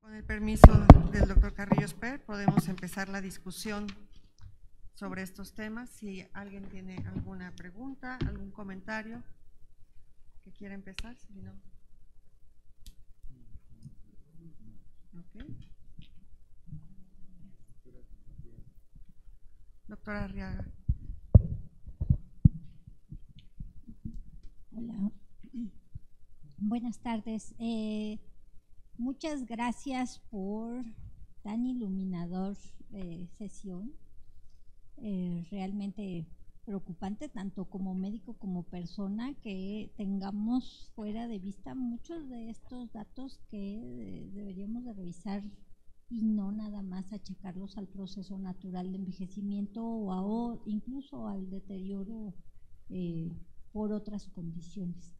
Con el permiso del doctor Carrillo Esper, podemos empezar la discusión sobre estos temas. Si alguien tiene alguna pregunta, algún comentario que quiera empezar, si no. Okay. Doctora Arriaga. Hola, buenas tardes. Muchas gracias por tan iluminador sesión. Realmente preocupante tanto como médico como persona que tengamos fuera de vista muchos de estos datos que deberíamos de revisar y no nada más achacarlos al proceso natural de envejecimiento o incluso al deterioro por otras condiciones.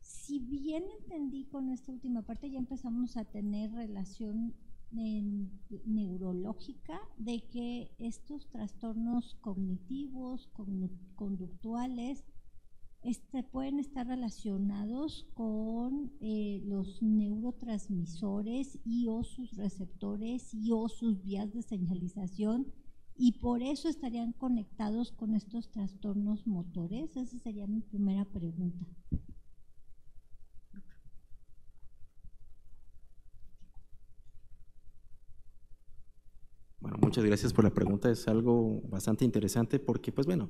Si bien entendí con esta última parte, ya empezamos a tener relación neurológica de que estos trastornos cognitivos, conductuales, pueden estar relacionados con los neurotransmisores y o sus receptores y o sus vías de señalización, y por eso estarían conectados con estos trastornos motores. Esa sería mi primera pregunta. Bueno, muchas gracias por la pregunta. Es algo bastante interesante porque, pues bueno,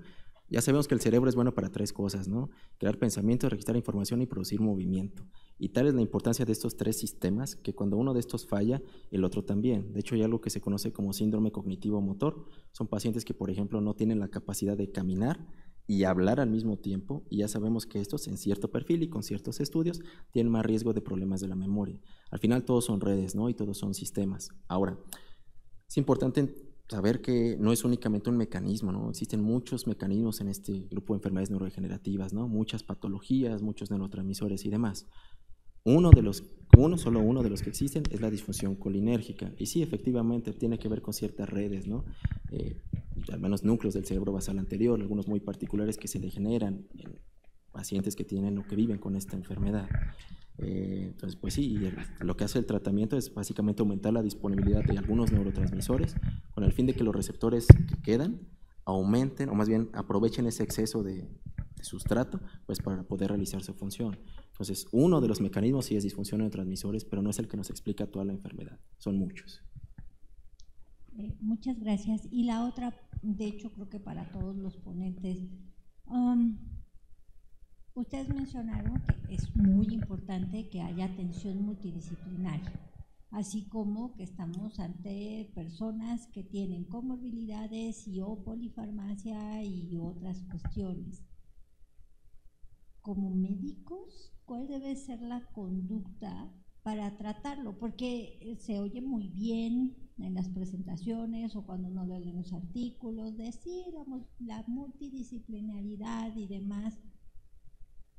ya sabemos que el cerebro es bueno para tres cosas, ¿no? Crear pensamientos, registrar información y producir movimiento. Y tal es la importancia de estos tres sistemas que cuando uno de estos falla, el otro también. De hecho, hay algo que se conoce como síndrome cognitivo-motor. Son pacientes que, por ejemplo, no tienen la capacidad de caminar y hablar al mismo tiempo, y ya sabemos que estos en cierto perfil y con ciertos estudios tienen más riesgo de problemas de la memoria. Al final todos son redes, ¿no? Y todos son sistemas. Ahora, es importante saber que no es únicamente un mecanismo, ¿no? Existen muchos mecanismos en este grupo de enfermedades neurodegenerativas, ¿no? Muchas patologías, muchos neurotransmisores y demás. Solo uno de los que existen es la disfunción colinérgica. Y sí, efectivamente, tiene que ver con ciertas redes, ¿no? Al menos núcleos del cerebro basal anterior, algunos muy particulares que se degeneran en pacientes que tienen o que viven con esta enfermedad. Entonces, pues sí, lo que hace el tratamiento es básicamente aumentar la disponibilidad de algunos neurotransmisores con el fin de que los receptores que quedan aumenten, o más bien aprovechen ese exceso de sustrato, pues para poder realizar su función. Entonces, uno de los mecanismos sí es disfunción de neurotransmisores, pero no es el que nos explica toda la enfermedad, son muchos. Muchas gracias. Y la otra, de hecho, creo que para todos los ponentes, ustedes mencionaron que es muy importante que haya atención multidisciplinaria, así como que estamos ante personas que tienen comorbilidades y o polifarmacia y otras cuestiones. Como médicos, ¿cuál debe ser la conducta para tratarlo? Porque se oye muy bien en las presentaciones o cuando uno lee los artículos, decir la multidisciplinaridad y demás,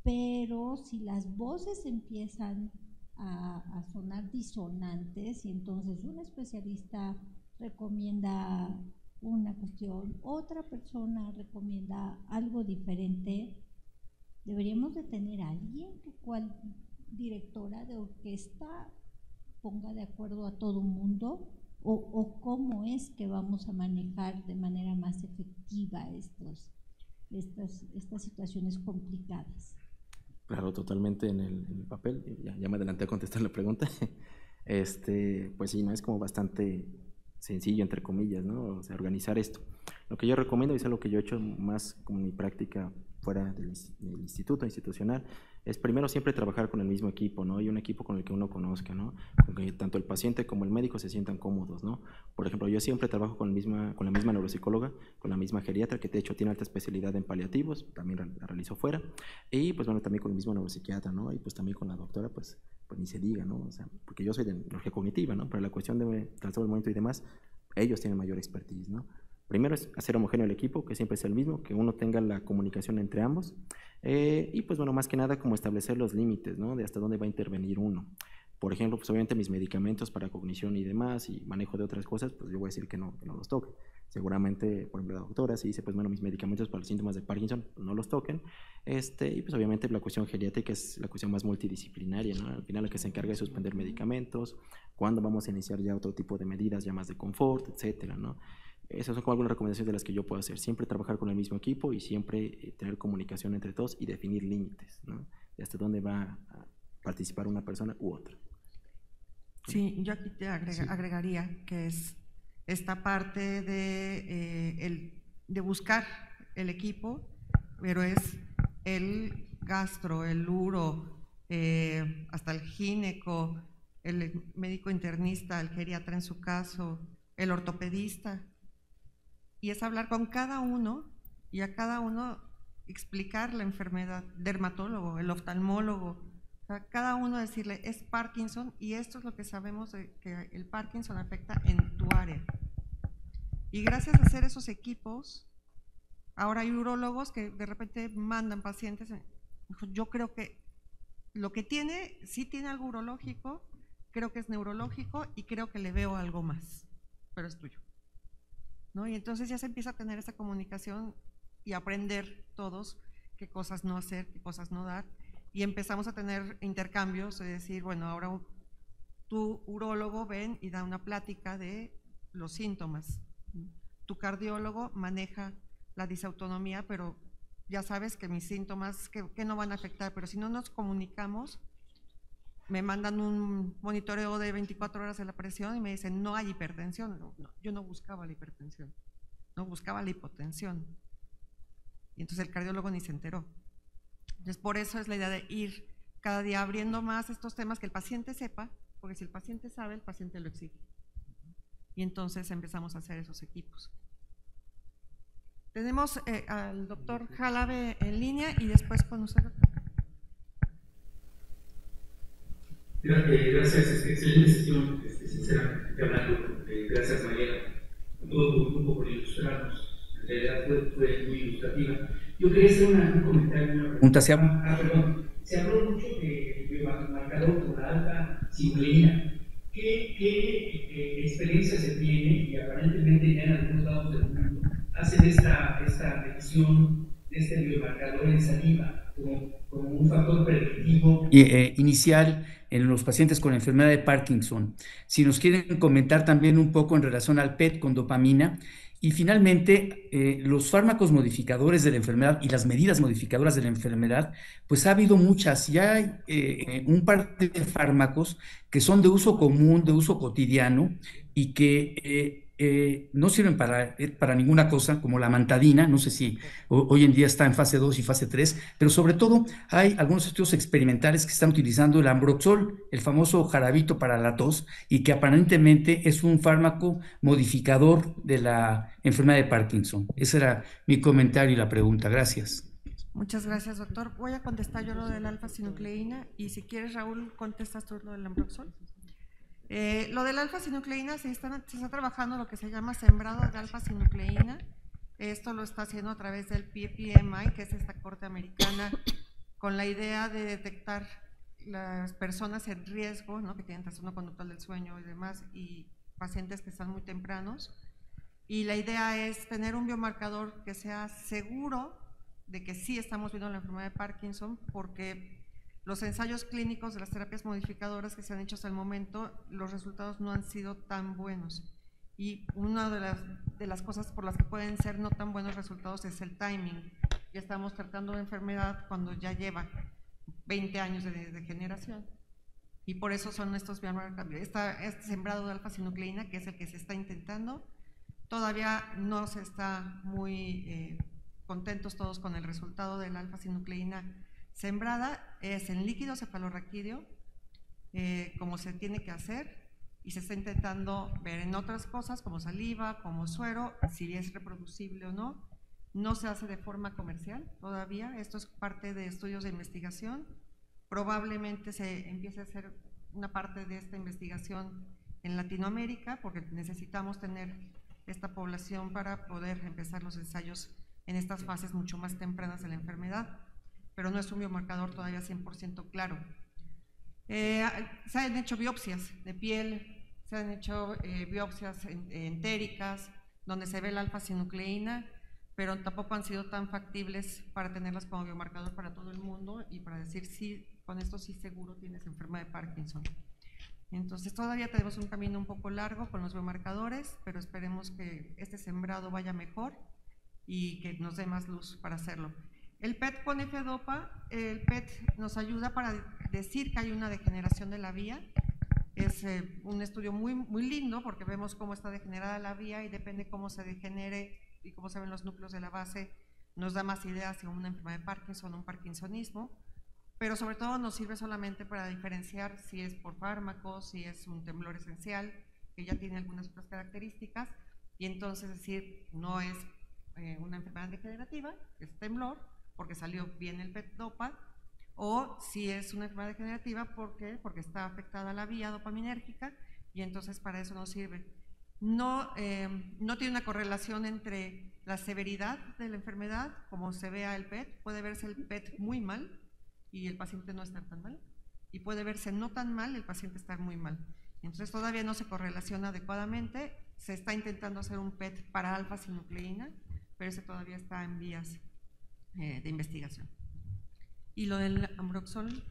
pero si las voces empiezan a sonar disonantes y entonces un especialista recomienda una cuestión, otra persona recomienda algo diferente, deberíamos de tener a alguien que cual directora de orquesta ponga de acuerdo a todo el mundo, o cómo es que vamos a manejar de manera más efectiva estas situaciones complicadas. Claro, totalmente en el papel, ya me adelanté a contestar la pregunta. Pues sí, no es como bastante sencillo, entre comillas, ¿no? O sea, organizar esto. Lo que yo recomiendo, y es algo que yo he hecho más como mi práctica fuera del instituto institucional, es primero siempre trabajar con el mismo equipo, ¿no? Y un equipo con el que uno conozca, ¿no? Con que tanto el paciente como el médico se sientan cómodos, ¿no? Por ejemplo, yo siempre trabajo con la misma neuropsicóloga, con la misma geriatra, que de hecho tiene alta especialidad en paliativos, también la realizo fuera, y pues bueno, también con el mismo neuropsiquiatra, ¿no? Y pues también con la doctora, pues ni se diga, ¿no? O sea, porque yo soy de neurología cognitiva, ¿no? Pero la cuestión de trastorno del movimiento y demás, ellos tienen mayor expertise, ¿no? Primero es hacer homogéneo el equipo, que siempre sea el mismo, que uno tenga la comunicación entre ambos, y pues bueno, más que nada como establecer los límites, ¿no? De hasta dónde va a intervenir uno. Por ejemplo, pues obviamente mis medicamentos para cognición y demás, y manejo de otras cosas, pues yo voy a decir que no los toque. Seguramente, por ejemplo, la doctora se dice, pues bueno, mis medicamentos para los síntomas de Parkinson no los toquen, y pues obviamente la cuestión geriátrica es la cuestión más multidisciplinaria, ¿no? Al final la que se encarga de suspender medicamentos, cuándo vamos a iniciar ya otro tipo de medidas ya más de confort, etcétera, ¿no? Esas son como algunas recomendaciones de las que yo puedo hacer. Siempre trabajar con el mismo equipo y siempre tener comunicación entre todos y definir límites, ¿no? De hasta dónde va a participar una persona u otra. Sí, yo aquí te agregaría que es esta parte de buscar el equipo, pero es el gastro, el uro, hasta el gineco, el médico internista, el geriatra en su caso, el ortopedista, y es hablar con cada uno y a cada uno explicar la enfermedad, dermatólogo, el oftalmólogo, cada uno decirle, es Parkinson y esto es lo que sabemos de que el Parkinson afecta en tu área. Y gracias a hacer esos equipos, ahora hay urólogos que de repente mandan pacientes, yo creo que lo que tiene, sí tiene algo urológico, creo que es neurológico y creo que le veo algo más, pero es tuyo, ¿no? Y entonces ya se empieza a tener esa comunicación y aprender todos qué cosas no hacer, qué cosas no dar. Y empezamos a tener intercambios, de decir, bueno, ahora tu urólogo ven y da una plática de los síntomas. Tu cardiólogo maneja la disautonomía, pero ya sabes que mis síntomas que no van a afectar, pero si no nos comunicamos, me mandan un monitoreo de 24 horas de la presión y me dicen, no hay hipertensión. No, yo no buscaba la hipertensión, no buscaba la hipotensión. Y entonces el cardiólogo ni se enteró. Entonces, por eso es la idea de ir cada día abriendo más estos temas, que el paciente sepa, porque si el paciente sabe, el paciente lo exige. Y entonces empezamos a hacer esos equipos. Tenemos al doctor Jalave en línea y después con usted, doctor. Gracias, excelente sesión, sinceramente hablando. Gracias, Mariela, a todo tu grupo por ilustrarnos. En realidad fue muy ilustrativa. Yo quería hacer un comentario, una pregunta. Se habló mucho de biomarcador por la alfa-sinucleína. ¿Qué experiencia se tiene, y aparentemente ya en algunos lados del mundo, hacen esta medición de este biomarcador en saliva como un factor predictivo inicial en los pacientes con enfermedad de Parkinson? Si nos quieren comentar también un poco en relación al PET con dopamina. Y finalmente, los fármacos modificadores de la enfermedad y las medidas modificadoras de la enfermedad, pues ha habido muchas. Ya hay un par de fármacos que son de uso común, de uso cotidiano, y que no sirven para ninguna cosa, como la amantadina. No sé si hoy en día está en fase 2 y fase 3, pero sobre todo hay algunos estudios experimentales que están utilizando el Ambroxol, el famoso jarabito para la tos, y que aparentemente es un fármaco modificador de la enfermedad de Parkinson. Ese era mi comentario y la pregunta. Gracias. Muchas gracias, doctor. Voy a contestar yo lo de la alfa-sinucleína y si quieres, Raúl, contestas tú lo del Ambroxol. Lo de la alfa-sinucleína se está trabajando lo que se llama sembrado de alfa-sinucleína. Esto lo está haciendo a través del PPMI, que es esta corte americana, con la idea de detectar las personas en riesgo, ¿no?, que tienen trastorno conductual del sueño y demás, y pacientes que están muy tempranos. Y la idea es tener un biomarcador que sea seguro de que sí estamos viendo la enfermedad de Parkinson, porque los ensayos clínicos de las terapias modificadoras que se han hecho hasta el momento, los resultados no han sido tan buenos. Y una de las cosas por las que pueden ser no tan buenos resultados es el timing. Ya estamos tratando de enfermedad cuando ya lleva 20 años de degeneración. Y por eso son estos biomarcadores. Este sembrado de alfa-sinucleína, que es el que se está intentando, todavía no se está muy contentos todos con el resultado de la alfa-sinucleína sembrada. Es en líquido cefalorraquídeo, como se tiene que hacer, y se está intentando ver en otras cosas como saliva, como suero, si es reproducible o no. No se hace de forma comercial todavía, esto es parte de estudios de investigación. Probablemente se empiece a hacer una parte de esta investigación en Latinoamérica, porque necesitamos tener esta población para poder empezar los ensayos en estas fases mucho más tempranas de la enfermedad, pero no es un biomarcador todavía 100% claro. Se han hecho biopsias de piel, se han hecho biopsias entéricas, donde se ve la alfa-sinucleína, pero tampoco han sido tan factibles para tenerlas como biomarcador para todo el mundo y para decir sí, con esto sí seguro tienes enfermedad de Parkinson. Entonces todavía tenemos un camino un poco largo con los biomarcadores, pero esperemos que este sembrado vaya mejor y que nos dé más luz para hacerlo. El PET con F-Dopa, el PET nos ayuda para decir que hay una degeneración de la vía. Es un estudio muy lindo porque vemos cómo está degenerada la vía y depende cómo se degenere y cómo se ven los núcleos de la base, nos da más ideas de una enfermedad de Parkinson o un parkinsonismo, pero sobre todo nos sirve solamente para diferenciar si es por fármacos, si es un temblor esencial, que ya tiene algunas otras características, y entonces decir no es una enfermedad degenerativa, es temblor, porque salió bien el PET-Dopa, o si es una enfermedad degenerativa, porque está afectada la vía dopaminérgica, y entonces para eso nos sirve. No tiene una correlación entre la severidad de la enfermedad, como se vea el PET, puede verse el PET muy mal y el paciente no estar tan mal, y puede verse no tan mal, el paciente estar muy mal. Entonces todavía no se correlaciona adecuadamente, se está intentando hacer un PET para alfa-sinucleína, pero ese todavía está en vías de investigación. ¿Y lo del Ambroxol?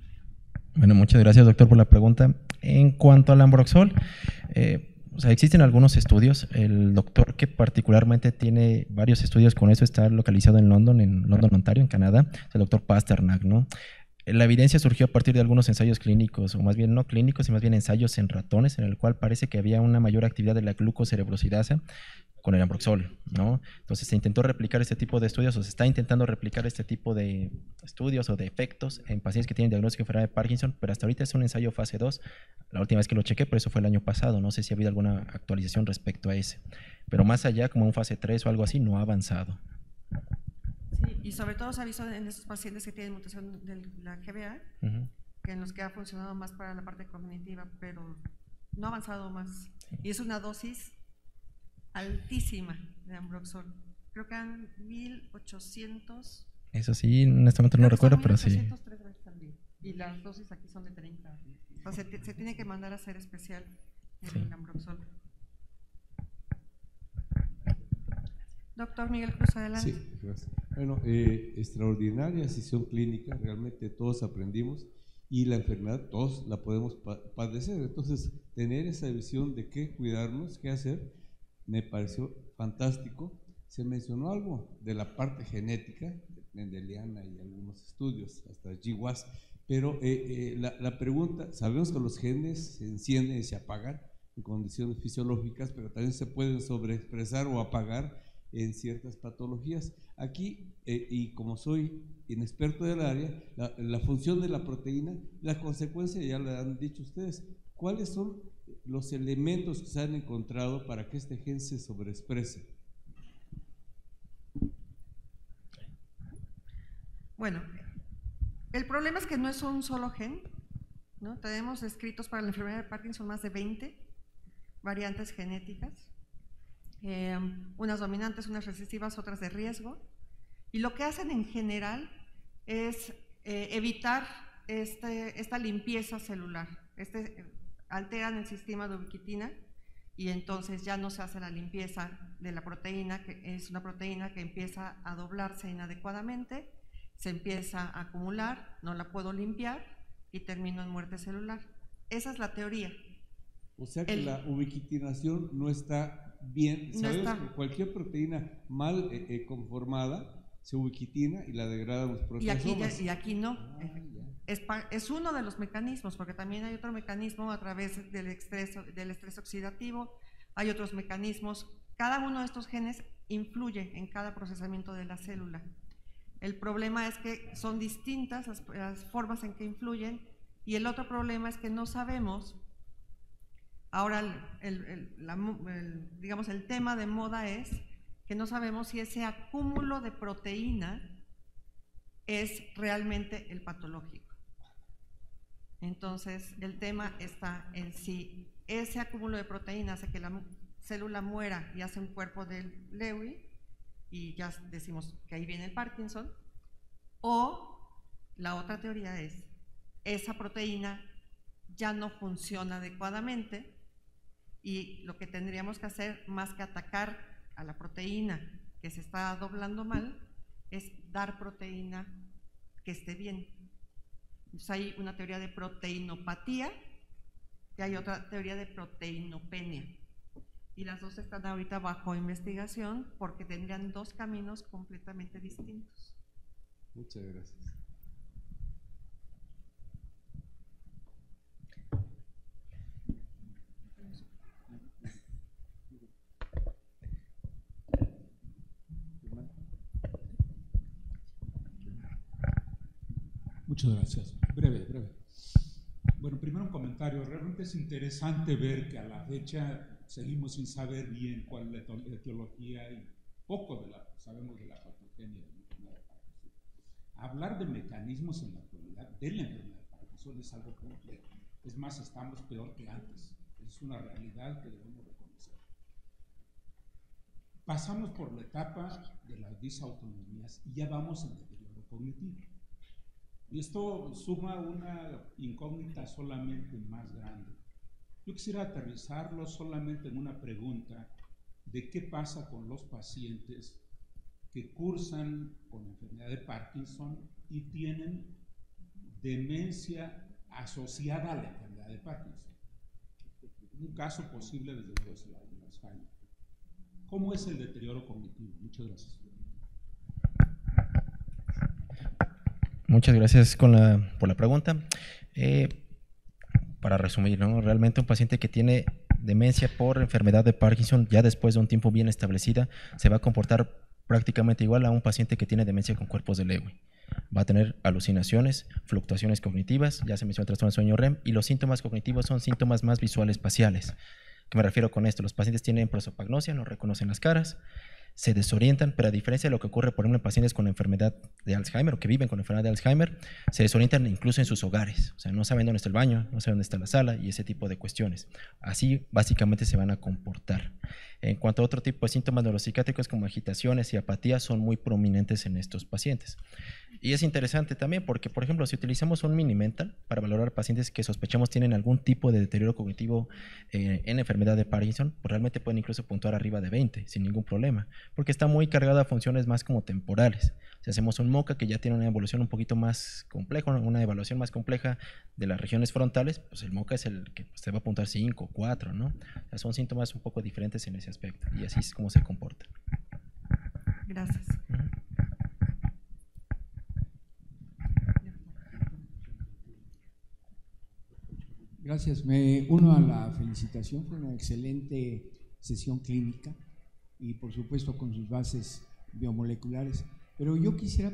Bueno, muchas gracias, doctor, por la pregunta. En cuanto al Ambroxol, o sea, existen algunos estudios. El doctor que particularmente tiene varios estudios con eso está localizado en London, Ontario, en Canadá, es el doctor Pasternak, ¿no? La evidencia surgió a partir de algunos ensayos clínicos, o más bien no clínicos, sino más bien ensayos en ratones, en el cual parece que había una mayor actividad de la glucocerebrosidasa con el Ambroxol, ¿no? Entonces se intentó replicar este tipo de estudios, o se está intentando replicar este tipo de estudios o de efectos en pacientes que tienen diagnóstico de enfermedad de Parkinson, pero hasta ahorita es un ensayo fase 2. La última vez que lo chequé, pero eso fue el año pasado, no sé si ha habido alguna actualización respecto a ese. Pero más allá, como un fase 3 o algo así, no ha avanzado. Sí, y sobre todo se ha visto en esos pacientes que tienen mutación de la GBA, que en los que ha funcionado más para la parte cognitiva, pero no ha avanzado más. Y es una dosis altísima de Ambroxol. Creo que han 1800. Eso sí, en este momento no recuerdo, pero sí. 1803 veces al día. Y las dosis aquí son de 30. O sea, se tiene que mandar a hacer especial el Ambroxol. Doctor Miguel Cruz, adelante. Sí, gracias. Bueno, extraordinaria sesión clínica, realmente todos aprendimos y la enfermedad todos la podemos padecer. Entonces, tener esa visión de qué cuidarnos, qué hacer, me pareció fantástico. Se mencionó algo de la parte genética, mendeliana y algunos estudios, hasta GWAS, pero la pregunta, sabemos que los genes se encienden y se apagan en condiciones fisiológicas, pero también se pueden sobreexpresar o apagar en ciertas patologías. Aquí, y como soy inexperto del área, la función de la proteína, la consecuencia ya la han dicho ustedes. ¿Cuáles son los elementos que se han encontrado para que este gen se sobreexprese? Bueno, el problema es que no es un solo gen, ¿no? Tenemos descritos para la enfermedad de Parkinson más de 20 variantes genéticas, unas dominantes, unas recesivas, otras de riesgo, y lo que hacen en general es evitar esta limpieza celular, alteran el sistema de ubiquitina y entonces ya no se hace la limpieza de la proteína, que es una proteína que empieza a doblarse inadecuadamente, se empieza a acumular, no la puedo limpiar y termino en muerte celular. Esa es la teoría. O sea que la ubiquitinación no está bien. No Sabemos está. que cualquier proteína mal conformada se ubiquitina y la degradan los proteasomas. Y aquí no. Es uno de los mecanismos, porque también hay otro mecanismo a través del estrés oxidativo, hay otros mecanismos. Cada uno de estos genes influye en cada procesamiento de la célula. El problema es que son distintas las formas en que influyen, y el otro problema es que no sabemos. Ahora, digamos, el tema de moda es que no sabemos si ese acúmulo de proteína es realmente el patológico. Entonces, el tema está en si ese acúmulo de proteína hace que la célula muera y hace un cuerpo de Lewy, y ya decimos que ahí viene el Parkinson, o la otra teoría es esa proteína ya no funciona adecuadamente y lo que tendríamos que hacer, más que atacar a la proteína que se está doblando mal, es dar proteína que esté bien. Entonces hay una teoría de proteinopatía y hay otra teoría de proteinopenia. Y las dos están ahorita bajo investigación porque tendrían dos caminos completamente distintos. Muchas gracias. Muchas gracias. Breve. Bueno, primero un comentario. Realmente es interesante ver que a la fecha seguimos sin saber bien cuál es la etiología y poco sabemos de la patogenia de la enfermedad de Parkinson. Hablar de mecanismos en la actualidad de la enfermedad de Parkinson es algo complejo. Es más, estamos peor que antes. Es una realidad que debemos reconocer. Pasamos por la etapa de las disautonomías y ya vamos en deterioro cognitivo. Y esto suma una incógnita solamente más grande. Yo quisiera aterrizarlo solamente en una pregunta de qué pasa con los pacientes que cursan con enfermedad de Parkinson y tienen demencia asociada a la enfermedad de Parkinson. Un caso posible desde luego el Alzheimer. ¿Cómo es el deterioro cognitivo? Muchas gracias. Muchas gracias por la pregunta. Para resumir, ¿no? Realmente un paciente que tiene demencia por enfermedad de Parkinson, ya después de un tiempo bien establecida, se va a comportar prácticamente igual a un paciente que tiene demencia con cuerpos de Lewy. Va a tener alucinaciones, fluctuaciones cognitivas, ya se mencionó el trastorno de sueño REM, y los síntomas cognitivos son síntomas más visuales espaciales. ¿Qué me refiero con esto? Los pacientes tienen prosopagnosia, no reconocen las caras, se desorientan, pero a diferencia de lo que ocurre, por ejemplo, en pacientes con enfermedad de Alzheimer o que viven con enfermedad de Alzheimer, se desorientan incluso en sus hogares, o sea, no saben dónde está el baño, no saben dónde está la sala y ese tipo de cuestiones. Así básicamente se van a comportar. En cuanto a otro tipo de síntomas neuropsiquiátricos como agitaciones y apatía, son muy prominentes en estos pacientes. Y es interesante también porque, por ejemplo, si utilizamos un mini-mental para valorar pacientes que sospechamos tienen algún tipo de deterioro cognitivo en enfermedad de Parkinson, pues realmente pueden incluso puntuar arriba de 20 sin ningún problema, porque está muy cargada a funciones más como temporales. Si hacemos un MoCA que ya tiene una evolución un poquito más compleja, una evaluación más compleja de las regiones frontales, pues el MoCA es el que se va a apuntar 5, 4, ¿no? O sea, son síntomas un poco diferentes en ese aspecto y así es como se comporta. Gracias. Gracias, me uno a la felicitación, fue una excelente sesión clínica y por supuesto con sus bases biomoleculares, pero yo quisiera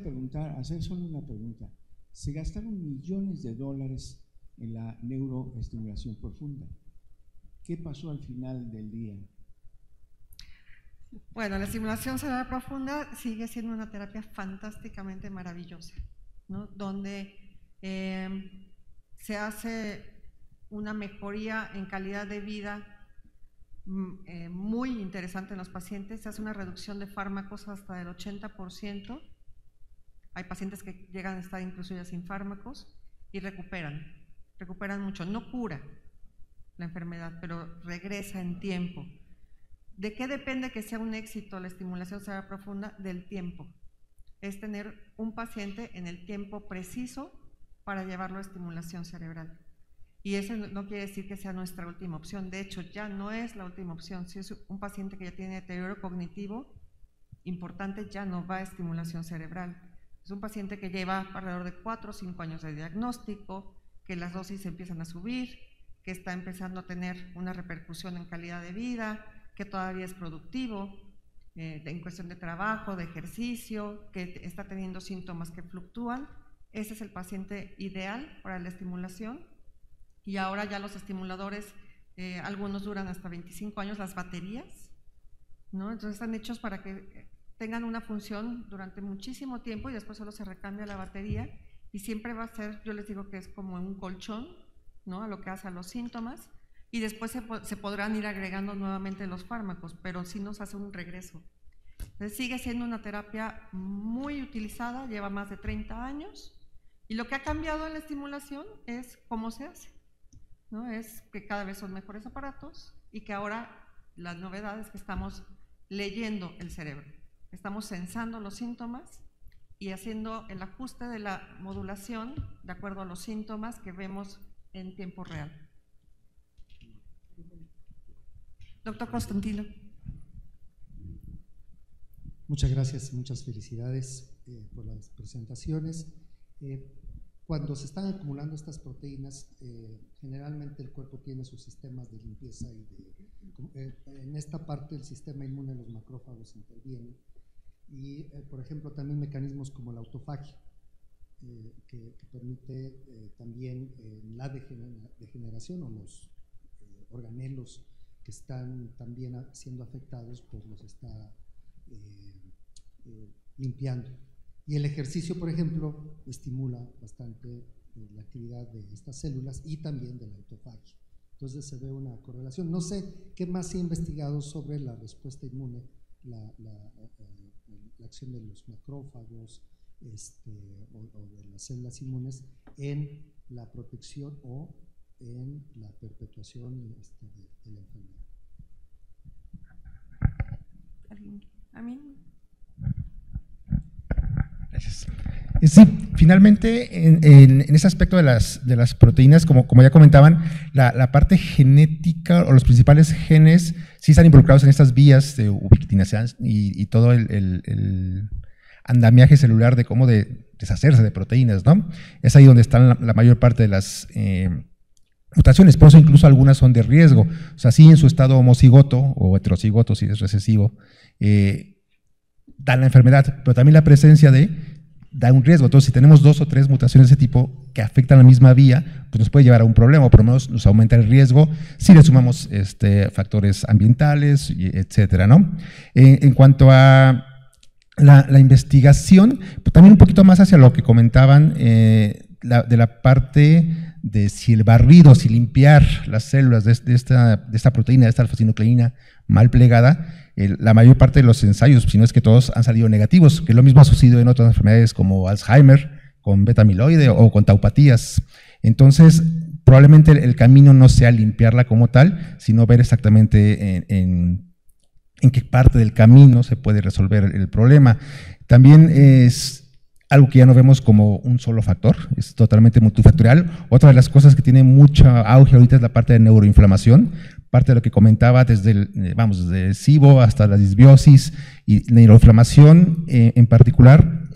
hacer solo una pregunta. Se gastaron millones de dólares en la neuroestimulación profunda. ¿Qué pasó al final del día? Bueno, la estimulación cerebral profunda sigue siendo una terapia fantásticamente maravillosa, ¿no? Donde se hace una mejoría en calidad de vida muy interesante en los pacientes, se hace una reducción de fármacos hasta del 80%, hay pacientes que llegan a estar incluso ya sin fármacos y recuperan mucho, no cura la enfermedad, pero regresa en tiempo. ¿De qué depende que sea un éxito la estimulación cerebral profunda? Del tiempo, es tener un paciente en el tiempo preciso para llevarlo a estimulación cerebral. Y eso no quiere decir que sea nuestra última opción, de hecho ya no es la última opción. Si es un paciente que ya tiene deterioro cognitivo importante, ya no va a estimulación cerebral. Es un paciente que lleva alrededor de 4 o 5 años de diagnóstico, que las dosis empiezan a subir, que está empezando a tener una repercusión en calidad de vida, que todavía es productivo en cuestión de trabajo, de ejercicio, que está teniendo síntomas que fluctúan. Ese es el paciente ideal para la estimulación. Y ahora ya los estimuladores, algunos duran hasta 25 años, las baterías, ¿no? Entonces están hechos para que tengan una función durante muchísimo tiempo y después solo se recambia la batería y siempre va a ser, yo les digo que es como un colchón, ¿no? A lo que hace a los síntomas y después se podrán ir agregando nuevamente los fármacos, pero sí nos hace un regreso. Entonces sigue siendo una terapia muy utilizada, lleva más de 30 años y lo que ha cambiado en la estimulación es cómo se hace, ¿no? Es que cada vez son mejores aparatos y que ahora la novedad es que estamos leyendo el cerebro. Estamos sensando los síntomas y haciendo el ajuste de la modulación de acuerdo a los síntomas que vemos en tiempo real. Doctor Constantino. Muchas gracias, muchas felicidades por las presentaciones. Cuando se están acumulando estas proteínas, generalmente el cuerpo tiene sus sistemas de limpieza y en esta parte el sistema inmune, los macrófagos intervienen y, por ejemplo, también mecanismos como la autofagia, que permite también la degeneración o los organelos que están también siendo afectados, pues los está limpiando. Y el ejercicio, por ejemplo, estimula bastante la actividad de estas células y también de la autofagia. Entonces se ve una correlación. No sé qué más se ha investigado sobre la respuesta inmune, la acción de los macrófagos o de las células inmunes en la protección o en la perpetuación de la enfermedad. ¿A mí? Gracias. Sí, finalmente en ese aspecto de las proteínas, como ya comentaban, la parte genética o los principales genes sí están involucrados en estas vías de ubiquitinasa y todo el andamiaje celular de cómo deshacerse de proteínas, ¿no? Es ahí donde están la mayor parte de las mutaciones, por eso incluso algunas son de riesgo. O sea, sí en su estado homocigoto o heterocigoto, si es recesivo, dan la enfermedad, pero también la presencia da un riesgo. Entonces, si tenemos 2 o 3 mutaciones de ese tipo que afectan la misma vía, pues nos puede llevar a un problema, o por lo menos nos aumenta el riesgo si le sumamos factores ambientales, etcétera, ¿no? En cuanto a la investigación, pues también un poquito más hacia lo que comentaban de la parte de si el barrido, si limpiar las células de esta proteína, de esta alfa-sinucleína mal plegada, la mayor parte de los ensayos, si no es que todos, han salido negativos, que lo mismo ha sucedido en otras enfermedades como Alzheimer, con beta-amiloide o con taupatías. Entonces, probablemente el camino no sea limpiarla como tal, sino ver exactamente en qué parte del camino se puede resolver el problema. También es algo que ya no vemos como un solo factor, es totalmente multifactorial. Otra de las cosas que tiene mucho auge ahorita es la parte de neuroinflamación, parte de lo que comentaba desde el SIBO hasta la disbiosis y la neuroinflamación en particular,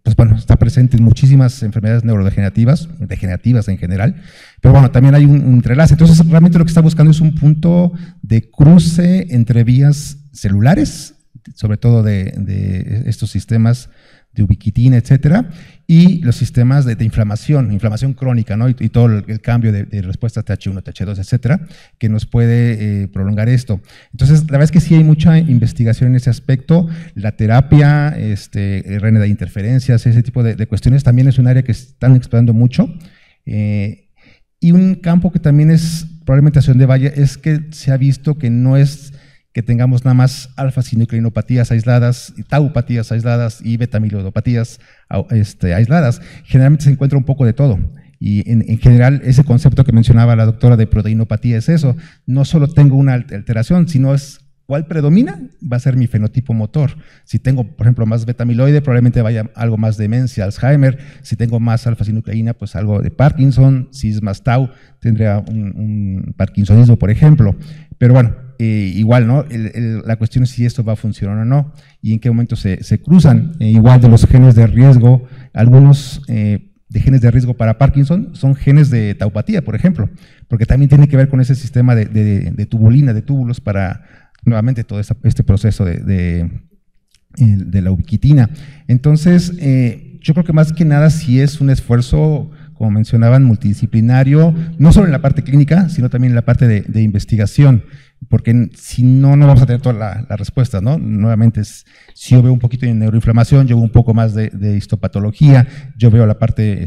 pues bueno, está presente en muchísimas enfermedades neurodegenerativas, degenerativas en general, pero bueno, también hay un entrelace. Entonces, realmente lo que está buscando es un punto de cruce entre vías celulares, sobre todo de estos sistemas de ubiquitina, etcétera, y los sistemas de inflamación crónica, ¿no? Y todo el cambio de respuesta TH1, TH2, etcétera, que nos puede prolongar esto. Entonces, la verdad es que sí hay mucha investigación en ese aspecto. La terapia, RNA de interferencias, ese tipo de cuestiones también es un área que están explorando mucho. Y un campo que también es probablemente hacia donde vaya es que se ha visto que no es que tengamos nada más alfa-sinucleinopatías aisladas, taupatías aisladas y beta-amiloidopatías aisladas. Generalmente se encuentra un poco de todo. Y en general, ese concepto que mencionaba la doctora de proteinopatía es eso. No solo tengo una alteración, sino es cuál predomina, va a ser mi fenotipo motor. Si tengo, por ejemplo, más beta-amiloide, probablemente vaya algo más demencia, Alzheimer. Si tengo más alfa-sinucleína, pues algo de Parkinson. Si es más tau, tendría un parkinsonismo, por ejemplo. Pero bueno, igual, ¿no? La cuestión es si esto va a funcionar o no y en qué momento se cruzan. Igual de los genes de riesgo, algunos de genes de riesgo para Parkinson son genes de taupatía, por ejemplo, porque también tiene que ver con ese sistema de tubulina, de túbulos para nuevamente todo este proceso de la ubiquitina. Entonces, yo creo que más que nada sí es un esfuerzo, como mencionaban, multidisciplinario, no solo en la parte clínica, sino también en la parte de investigación, porque si no, no vamos a tener toda la respuesta, ¿no? Nuevamente, si yo veo un poquito de neuroinflamación, yo veo un poco más de histopatología, yo veo la parte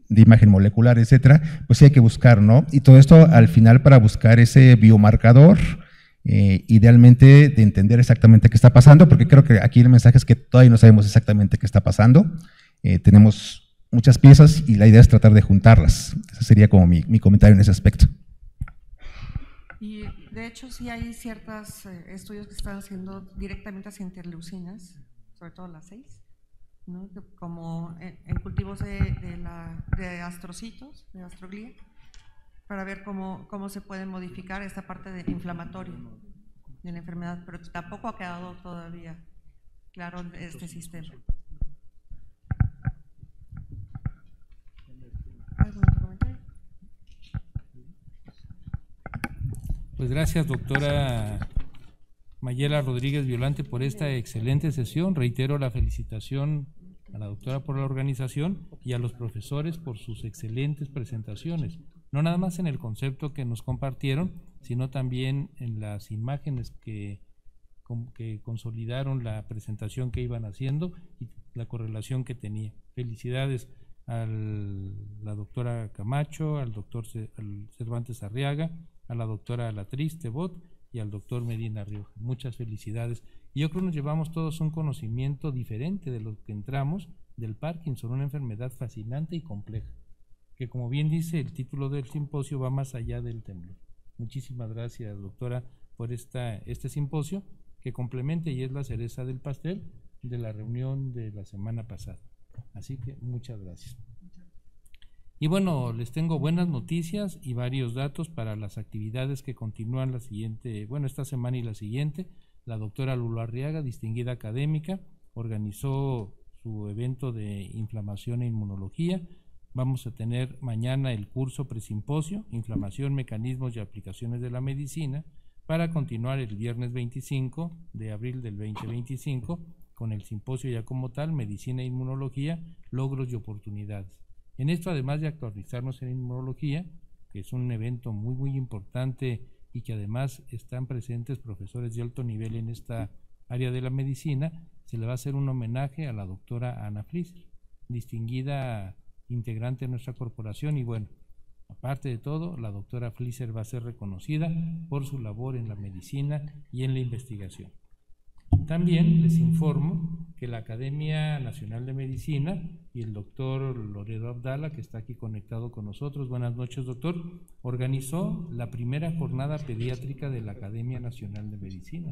de imagen molecular, etcétera, pues sí hay que buscar, ¿no? Y todo esto al final para buscar ese biomarcador, idealmente de entender exactamente qué está pasando, porque creo que aquí el mensaje es que todavía no sabemos exactamente qué está pasando. Tenemos muchas piezas y la idea es tratar de juntarlas. Ese sería como mi comentario en ese aspecto. Y De hecho, sí hay ciertos estudios que se están haciendo directamente hacia interleucinas, sobre todo las 6, ¿no? Como en cultivos de astrocitos, de astroglía, para ver cómo se puede modificar esta parte inflamatoria de la enfermedad, pero tampoco ha quedado todavía claro este sistema. ¿Algún otro comentario? Pues gracias, doctora Mayela Rodríguez Violante, por esta excelente sesión. Reitero la felicitación a la doctora por la organización y a los profesores por sus excelentes presentaciones, no nada más en el concepto que nos compartieron, sino también en las imágenes que consolidaron la presentación que iban haciendo y la correlación que tenía. Felicidades a la doctora Camacho, al doctor Cervantes Arriaga, a la doctora Latriz Tebot y al doctor Medina Rioja. Muchas felicidades. Y yo creo que nos llevamos todos un conocimiento diferente de lo que entramos del Parkinson, una enfermedad fascinante y compleja, que como bien dice el título del simposio va más allá del temblor. Muchísimas gracias, doctora, por este simposio que complementa y es la cereza del pastel de la reunión de la semana pasada. Así que muchas gracias. Y bueno, les tengo buenas noticias y varios datos para las actividades que continúan esta semana y la siguiente. La doctora Lulu Arriaga, distinguida académica, organizó su evento de inflamación e inmunología. Vamos a tener mañana el curso presimposio, Inflamación, Mecanismos y Aplicaciones de la Medicina, para continuar el viernes 25 de abril del 2025 con el simposio ya como tal, Medicina e Inmunología, Logros y Oportunidades. En esto, además de actualizarnos en inmunología, que es un evento muy, muy importante y que además están presentes profesores de alto nivel en esta área de la medicina, se le va a hacer un homenaje a la doctora Ana Flisser, distinguida integrante de nuestra corporación. Y bueno, aparte de todo, la doctora Flisser va a ser reconocida por su labor en la medicina y en la investigación. También les informo que la Academia Nacional de Medicina y el doctor Loredo Abdala, que está aquí conectado con nosotros, buenas noches doctor, organizó la primera jornada pediátrica de la Academia Nacional de Medicina.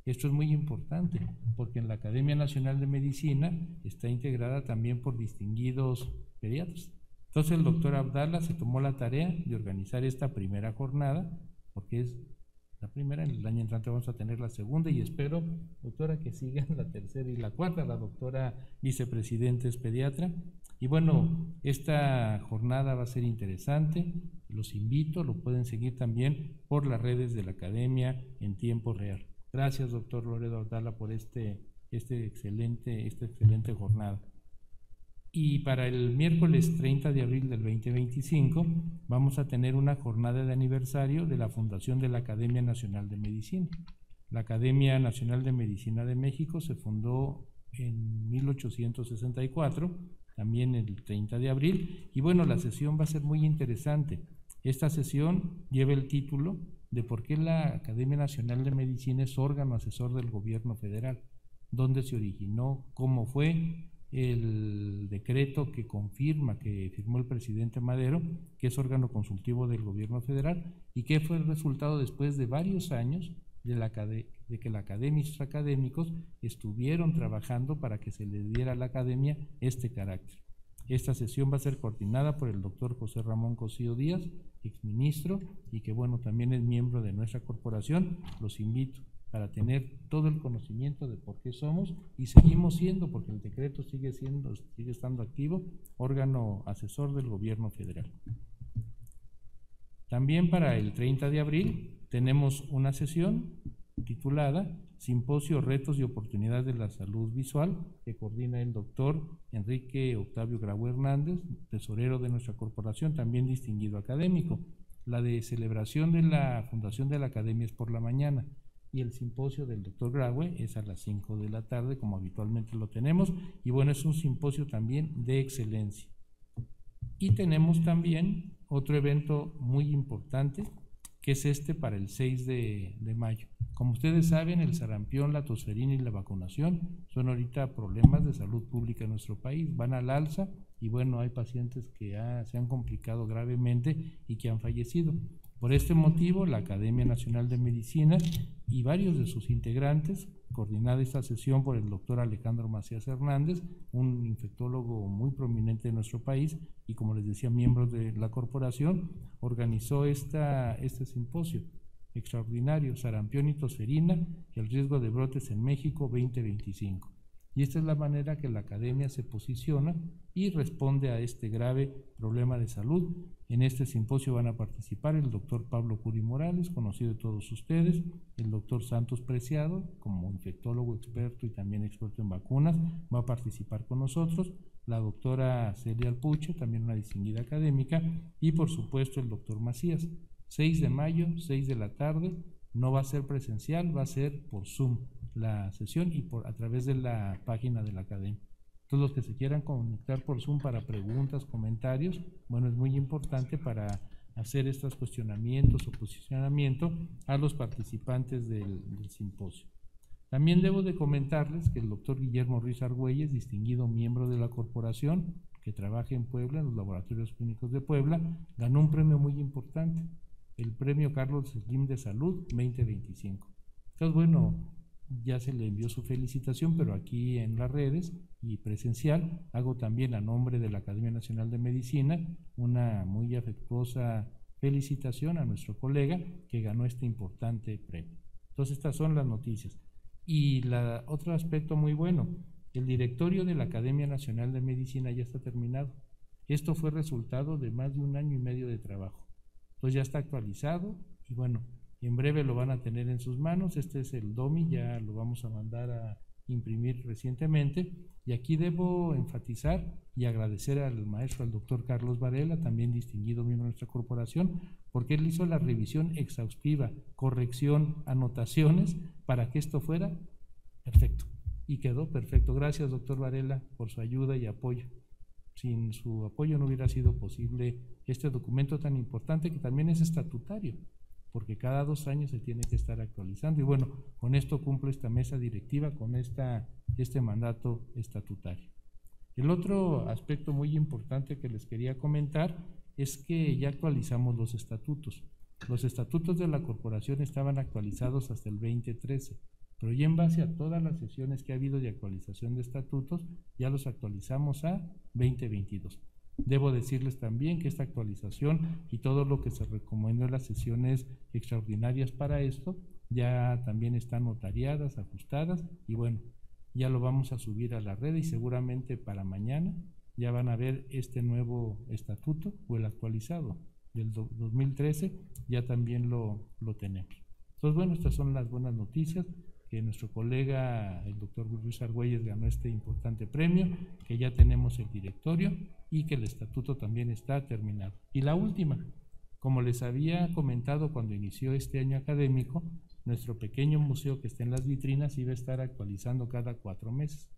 Esto es muy importante porque en la Academia Nacional de Medicina está integrada también por distinguidos pediatras. Entonces el doctor Abdala se tomó la tarea de organizar esta primera jornada, porque es la primera, en el año entrante vamos a tener la segunda y espero, doctora, que sigan la tercera y la cuarta. La doctora vicepresidenta es pediatra. Y bueno, esta jornada va a ser interesante, los invito, lo pueden seguir también por las redes de la Academia en tiempo real. Gracias, doctor Loredo Abdala, por esta excelente jornada. Y para el miércoles 30 de abril del 2025 vamos a tener una jornada de aniversario de la fundación de la Academia Nacional de Medicina. La Academia Nacional de Medicina de México se fundó en 1864, también el 30 de abril, y bueno, la sesión va a ser muy interesante. Esta sesión lleva el título de por qué la Academia Nacional de Medicina es órgano asesor del gobierno federal, dónde se originó, cómo fue el decreto que confirma, que firmó el presidente Madero, que es órgano consultivo del gobierno federal, y qué fue el resultado después de varios años de que la academia y sus académicos estuvieron trabajando para que se le diera a la academia este carácter. Esta sesión va a ser coordinada por el doctor José Ramón Cosío Díaz, exministro, y que bueno, también es miembro de nuestra corporación. Los invito para tener todo el conocimiento de por qué somos y seguimos siendo, porque el decreto sigue estando activo, órgano asesor del gobierno federal. También para el 30 de abril tenemos una sesión titulada Simposio, Retos y Oportunidades de la Salud Visual, que coordina el doctor Enrique Octavio Graue Hernández, tesorero de nuestra corporación, también distinguido académico. La de celebración de la fundación de la academia es por la mañana, y el simposio del doctor Graue es a las 5 de la tarde, como habitualmente lo tenemos, y bueno, es un simposio también de excelencia. Y tenemos también otro evento muy importante, que es para el 6 de mayo. Como ustedes saben, el sarampión, la tosferina y la vacunación son ahorita problemas de salud pública en nuestro país, van al alza y bueno, hay pacientes que se han complicado gravemente y que han fallecido. Por este motivo, la Academia Nacional de Medicina y varios de sus integrantes, coordinada esta sesión por el doctor Alejandro Macías Hernández, un infectólogo muy prominente de nuestro país y, como les decía, miembros de la corporación, organizó este simposio extraordinario, sarampión y tosferina y el riesgo de brotes en México 2025. Y esta es la manera que la academia se posiciona y responde a este grave problema de salud. En este simposio van a participar el doctor Pablo Curi Morales, conocido de todos ustedes, el doctor Santos Preciado, como infectólogo experto y también experto en vacunas, va a participar con nosotros, la doctora Celia Alpuche, también una distinguida académica, y por supuesto el doctor Macías. 6 de mayo, 6 de la tarde, no va a ser presencial, va a ser por Zoom la sesión y a través de la página de la academia. Todos los que se quieran conectar por Zoom para preguntas, comentarios, bueno, es muy importante para hacer estos cuestionamientos o posicionamiento a los participantes del simposio. También debo de comentarles que el doctor Guillermo Ruiz Argüelles, distinguido miembro de la corporación que trabaja en Puebla, en los laboratorios clínicos de Puebla, ganó un premio muy importante, el premio Carlos Slim de Salud 2025. Entonces, bueno, ya se le envió su felicitación, pero aquí en las redes y presencial hago también a nombre de la Academia Nacional de Medicina una muy afectuosa felicitación a nuestro colega que ganó este importante premio. Entonces, estas son las noticias. Y otro aspecto muy bueno, el directorio de la Academia Nacional de Medicina ya está terminado. Esto fue resultado de más de 1 año y medio de trabajo. Entonces ya está actualizado y bueno, en breve lo van a tener en sus manos. Este es el DOMI, ya lo vamos a mandar a imprimir recientemente. Y aquí debo enfatizar y agradecer al maestro, al doctor Carlos Varela, también distinguido miembro de nuestra corporación, porque él hizo la revisión exhaustiva, corrección, anotaciones, para que esto fuera perfecto. Y quedó perfecto. Gracias, doctor Varela, por su ayuda y apoyo. Sin su apoyo no hubiera sido posible este documento tan importante que también es estatutario, porque cada 2 años se tiene que estar actualizando. Y bueno, con esto cumple esta mesa directiva, con este mandato estatutario. El otro aspecto muy importante que les quería comentar es que ya actualizamos los estatutos. Los estatutos de la corporación estaban actualizados hasta el 2013, pero ya en base a todas las sesiones que ha habido de actualización de estatutos, ya los actualizamos a 2022. Debo decirles también que esta actualización y todo lo que se recomendó en las sesiones extraordinarias para esto, ya también están notariadas, ajustadas, y bueno, ya lo vamos a subir a la red y seguramente para mañana ya van a ver este nuevo estatuto o el actualizado del 2013, ya también lo tenemos. Entonces, bueno, estas son las buenas noticias, que nuestro colega, el doctor Luis Argüelles, ganó este importante premio, que ya tenemos el directorio y que el estatuto también está terminado. Y la última, como les había comentado cuando inició este año académico, nuestro pequeño museo que está en las vitrinas iba a estar actualizando cada 4 meses.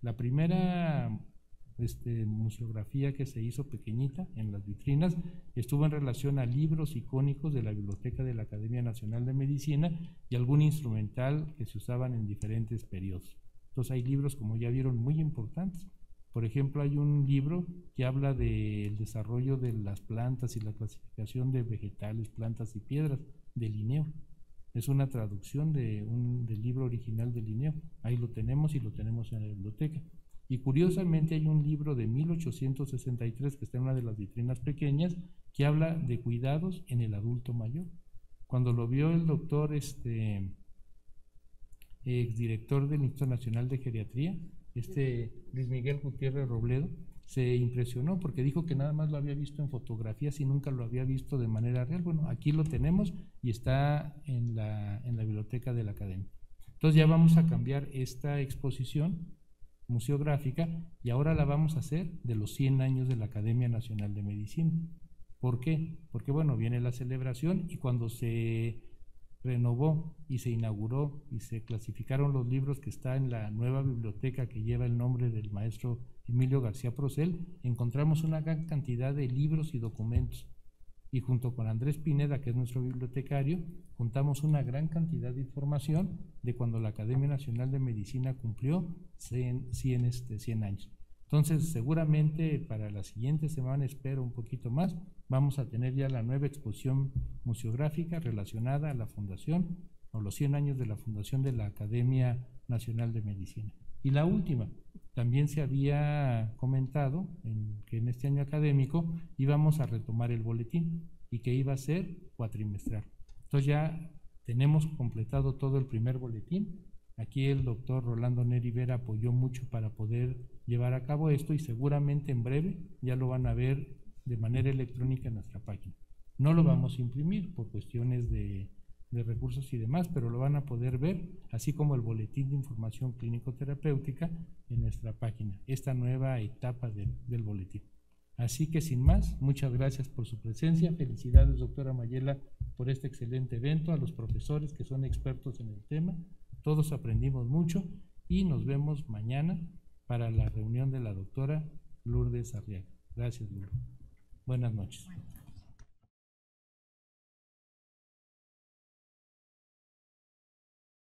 La primera museografía que se hizo pequeñita en las vitrinas estuvo en relación a libros icónicos de la biblioteca de la Academia Nacional de Medicina y algún instrumental que se usaban en diferentes periodos. Entonces hay libros, como ya vieron, muy importantes. Por ejemplo, hay un libro que habla del desarrollo de las plantas y la clasificación de vegetales, plantas y piedras de Linneo. Es una traducción del libro original de Linneo. Ahí lo tenemos y lo tenemos en la biblioteca. Y curiosamente hay un libro de 1863 que está en una de las vitrinas pequeñas que habla de cuidados en el adulto mayor. Cuando lo vio el doctor, exdirector del Instituto Nacional de Geriatría, Luis Miguel Gutiérrez Robledo, se impresionó porque dijo que nada más lo había visto en fotografías y nunca lo había visto de manera real. Bueno, aquí lo tenemos y está en la biblioteca de la Academia. Entonces ya vamos a cambiar esta exposición museográfica y ahora la vamos a hacer de los 100 años de la Academia Nacional de Medicina. ¿Por qué? Porque bueno, viene la celebración y cuando se renovó y se inauguró y se clasificaron los libros que está en la nueva biblioteca que lleva el nombre del maestro Emilio García Procel, encontramos una gran cantidad de libros y documentos y junto con Andrés Pineda, que es nuestro bibliotecario, juntamos una gran cantidad de información de cuando la Academia Nacional de Medicina cumplió 100 años. Entonces, seguramente para la siguiente semana, espero un poquito más, vamos a tener ya la nueva exposición museográfica relacionada a la fundación o los 100 años de la fundación de la Academia Nacional de Medicina. Y la última, también se había comentado que en este año académico íbamos a retomar el boletín y que iba a ser cuatrimestral. Entonces ya tenemos completado todo el primer boletín. Aquí el doctor Rolando Neri Vera apoyó mucho para poder llevar a cabo esto y seguramente en breve ya lo van a ver de manera electrónica en nuestra página. No lo vamos a imprimir por cuestiones de recursos y demás, pero lo van a poder ver, así como el boletín de información clínico-terapéutica en nuestra página, esta nueva etapa del boletín. Así que sin más, muchas gracias por su presencia, felicidades doctora Mayela por este excelente evento, a los profesores que son expertos en el tema, todos aprendimos mucho y nos vemos mañana para la reunión de la doctora Lourdes Arriaga. Gracias, Lourdes. Buenas noches.